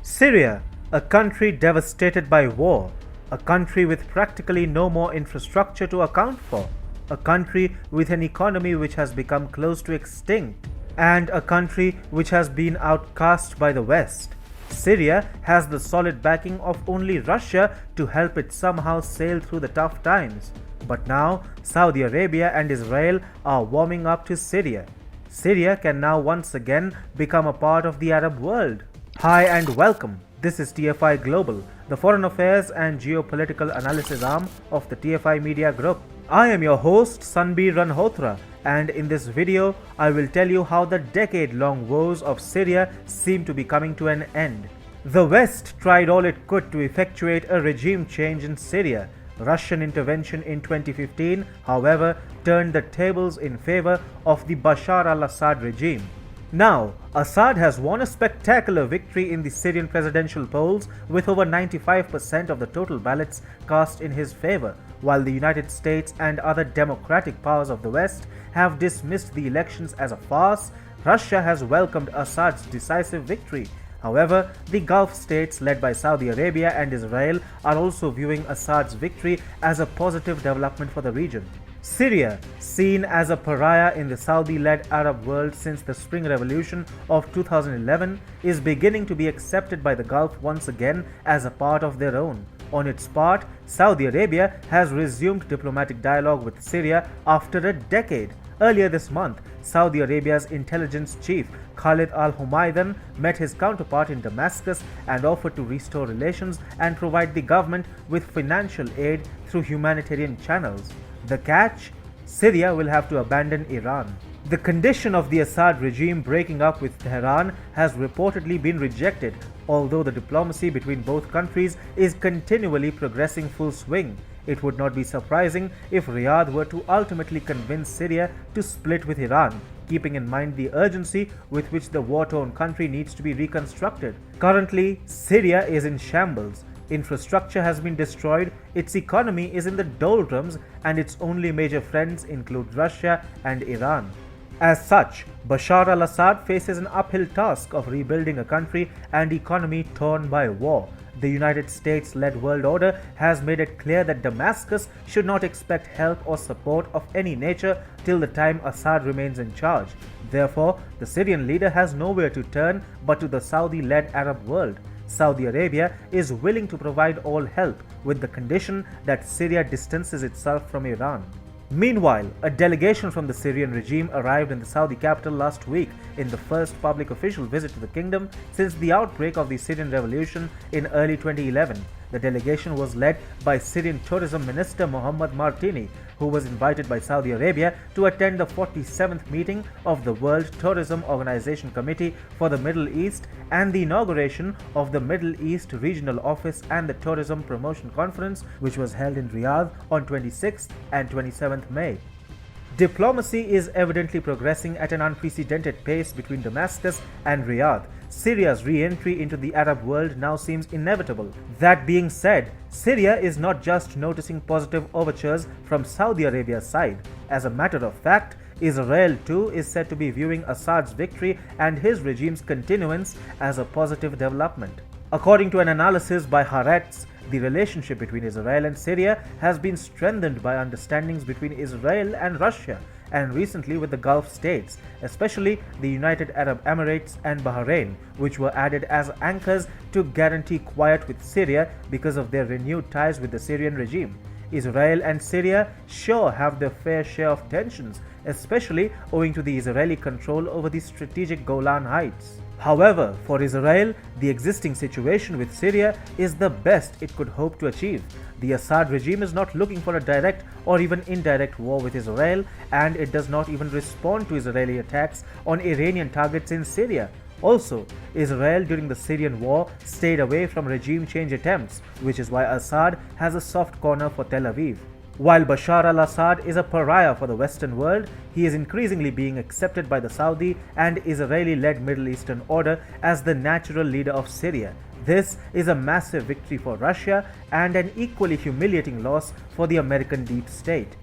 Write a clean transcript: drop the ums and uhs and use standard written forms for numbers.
Syria, a country devastated by war, a country with practically no more infrastructure to account for, a country with an economy which has become close to extinct, and a country which has been outcast by the West. Syria has the solid backing of only Russia to help it somehow sail through the tough times. But now, Saudi Arabia and Israel are warming up to Syria. Syria can now once again become a part of the Arab world. Hi and welcome. This is TFI Global, the foreign affairs and geopolitical analysis arm of the TFI Media Group. I am your host Sanbir Ranhotra, and in this video I will tell you how the decade-long woes of Syria seem to be coming to an end. The West tried all it could to effectuate a regime change in Syria. Russian intervention in 2015, however, turned the tables in favor of the Bashar al-Assad regime. Now, Assad has won a spectacular victory in the Syrian presidential polls with over 95% of the total ballots cast in his favor, while the United States and other democratic powers of the West have dismissed the elections as a farce. Russia has welcomed Assad's decisive victory. However, the Gulf states led by Saudi Arabia and Israel are also viewing Assad's victory as a positive development for the region. Syria, seen as a pariah in the Saudi-led Arab world since the Spring Revolution of 2011, is beginning to be accepted by the Gulf once again as a part of their own. On its part, Saudi Arabia has resumed diplomatic dialogue with Syria after a decade. Earlier this month, Saudi Arabia's intelligence chief Khalid al-Humaydan met his counterpart in Damascus and offered to restore relations and provide the government with financial aid through humanitarian channels. The catch? Syria will have to abandon Iran. The condition of the Assad regime breaking up with Tehran has reportedly been rejected, although the diplomacy between both countries is continually progressing full swing. It would not be surprising if Riyadh were to ultimately convince Syria to split with Iran, keeping in mind the urgency with which the war-torn country needs to be reconstructed. Currently, Syria is in shambles. Infrastructure has been destroyed, its economy is in the doldrums, and its only major friends include Russia and Iran. As such, Bashar al-Assad faces an uphill task of rebuilding a country and economy torn by war. The United States-led world order has made it clear that Damascus should not expect help or support of any nature till the time Assad remains in charge. Therefore, the Syrian leader has nowhere to turn but to the Saudi-led Arab world. Saudi Arabia is willing to provide all help with the condition that Syria distances itself from Iran. Meanwhile, a delegation from the Syrian regime arrived in the Saudi capital last week in the first public official visit to the kingdom since the outbreak of the Syrian revolution in early 2011. The delegation was led by Syrian Tourism Minister Mohammed Martini, who was invited by Saudi Arabia to attend the 47th meeting of the World Tourism Organization Committee for the Middle East and the inauguration of the Middle East Regional Office and the Tourism Promotion Conference, which was held in Riyadh on 26th and 27th May. Diplomacy is evidently progressing at an unprecedented pace between Damascus and Riyadh. Syria's re-entry into the Arab world now seems inevitable. That being said, Syria is not just noticing positive overtures from Saudi Arabia's side. As a matter of fact, Israel too is said to be viewing Assad's victory and his regime's continuance as a positive development. According to an analysis by Haaretz, the relationship between Israel and Syria has been strengthened by understandings between Israel and Russia, and recently with the Gulf states, especially the United Arab Emirates and Bahrain, which were added as anchors to guarantee quiet with Syria because of their renewed ties with the Syrian regime. Israel and Syria sure have their fair share of tensions, especially owing to the Israeli control over the strategic Golan Heights. However, for Israel, the existing situation with Syria is the best it could hope to achieve. The Assad regime is not looking for a direct or even indirect war with Israel, and it does not even respond to Israeli attacks on Iranian targets in Syria. Also, Israel during the Syrian war stayed away from regime change attempts, which is why Assad has a soft corner for Tel Aviv. While Bashar al-Assad is a pariah for the Western world, he is increasingly being accepted by the Saudi and Israeli-led Middle Eastern order as the natural leader of Syria. This is a massive victory for Russia and an equally humiliating loss for the American deep state.